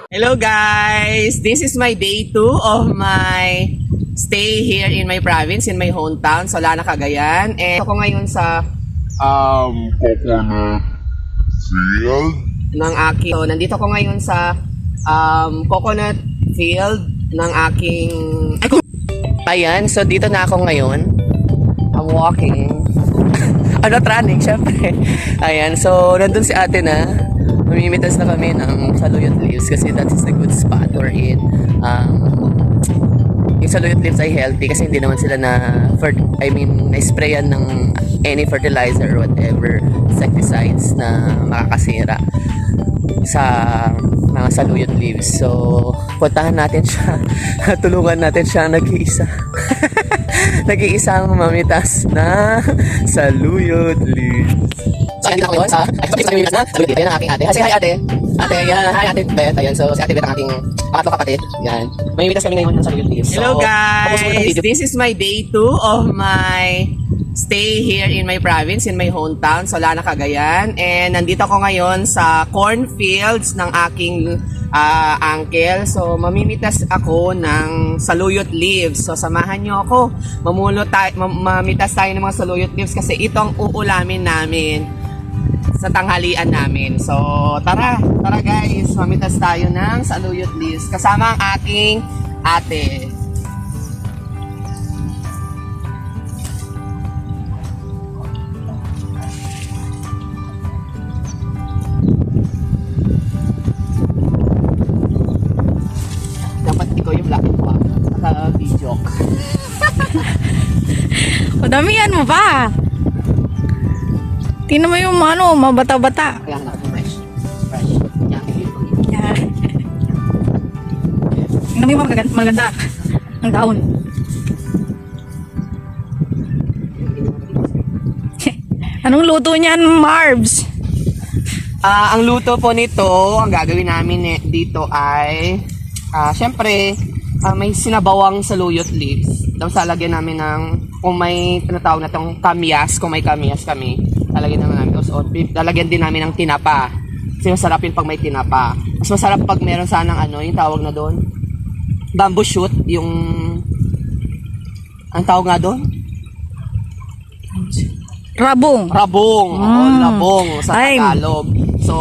Hello guys! This is my day 2 of my stay here in my province, in my hometown, Solana, Cagayan. And ako ngayon sa coconut field. ng aking so, nandito ako ngayon sa coconut field ng aking ayan, so dito na ako ngayon. I'm walking. I'm not running, syempre. Ayan, so nandun si ate na. Mamimitas na kami ng saluyot leaves kasi that is a good spot we're in. Yung saluyot leaves ay healthy kasi hindi naman sila na-sprayan ng any fertilizer or whatever insecticides na makakasira sa mga saluyot leaves. So, puntahan natin siya. Tulungan natin siya nag-iisa. Nag-iisang mamitas na saluyot leaves. So, andito ako yun sa mamitas na saluyot leaves. Ayan ang aking ate. Say hi ate. Ate, yan. Hi ate Beth. Ayan, so si ate Beth ang aking pangatlo kapatid. Yan. Mamimitas kami ngayon ng saluyot leaves. Hello guys! This is my day 2 of my stay here in my province, in my hometown, Solana, Cagayan. And nandito ako ngayon sa cornfields ng aking uncle. So, mamimitas ako ng saluyot leaves. So, samahan nyo ako. Mamitas tayo ng mga saluyot leaves kasi ito ang uulamin namin sa tanghalian namin. So, tara guys. Mamitas tayo ng saluyot leaves. Kasama ang aking ate. Video. Madamihan mo ba? Tingnan mo yung mabata-bata. Kaya nga, fresh. Yan, Yan. Tingnan mo yung maganda. Ang daon. Anong luto niyan, Marbs? Ang luto po nito, ang gagawin namin dito ay syempre, may sinabawang saluyot leaves. Tapos lalagyan namin ng, kung may tinatawag na itong kamyas, kung may kamyas kami, lalagyan namin. Tapos lalagyan din namin ng tinapa. Kasi masarap yun pag may tinapa. Mas masarap pag meron sanang yung tawag na doon, bamboo shoot, yung, ang tawag nga doon? Rabong. Rabong. Oo, labong sa Ay. Tagalog. So,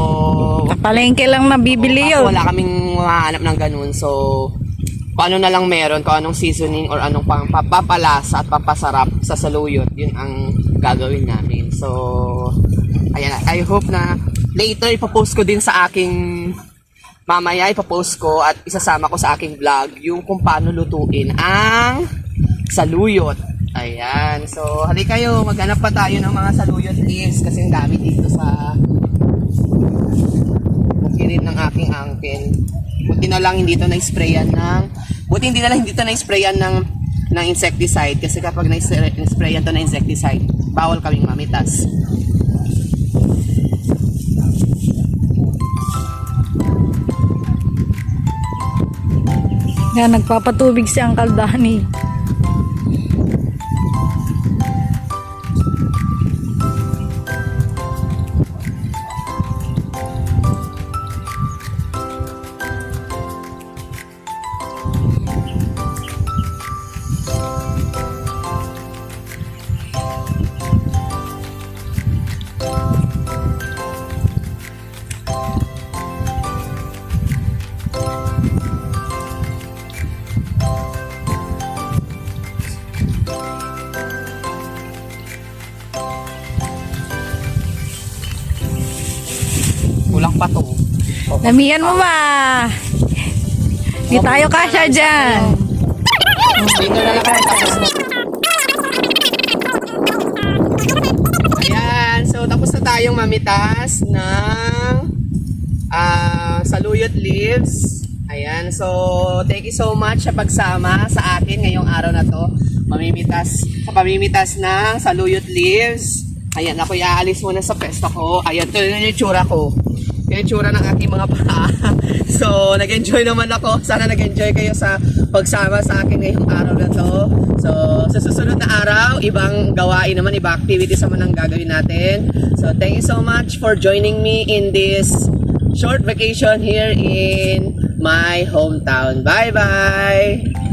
Palengke lang nabibili yun. wala kaming mahanap ng ganun. So, kung ano na lang meron, kung anong seasoning or anong papapalasa at papasarap sa saluyot, yun ang gagawin namin. So, ayan, I hope na later ipopost ko din sa aking, mamaya ipopost ko at isasama ko sa aking vlog yung kung paano lutuin ang saluyot. Ayan, so halika kayo, maghanap pa tayo ng mga saluyot leaves kasi ang dami dito sa bukirin ng aking uncle. Buti na lang hindi ito na-sprayan ng insecticide kasi kapag na-sprayan ito ng insecticide, bawal kaming mamitas. Yan, nagpapatubig si Uncle Danny. Kulang pa to. Damihan mo ba? Di tayo kasya dyan. Dito na lang tayo. Ayan, so tapos na tayong mamitas ng saluyot leaves. Ayan, so thank you so much sa pagsama sa akin ngayong araw na to. Pamimitas ng saluyot leaves. Ayan, ako iaalis muna sa pwesto ko. Ayan, ito yung itsura ko. Yung itsura ng aking mga paa. So, nag-enjoy naman ako. Sana nag-enjoy kayo sa pagsama sa akin ngayong araw na to. So, sa susunod na araw, ibang gawain naman, ibang activities naman ang gagawin natin. So, thank you so much for joining me in this short vacation here in my hometown. Bye-bye!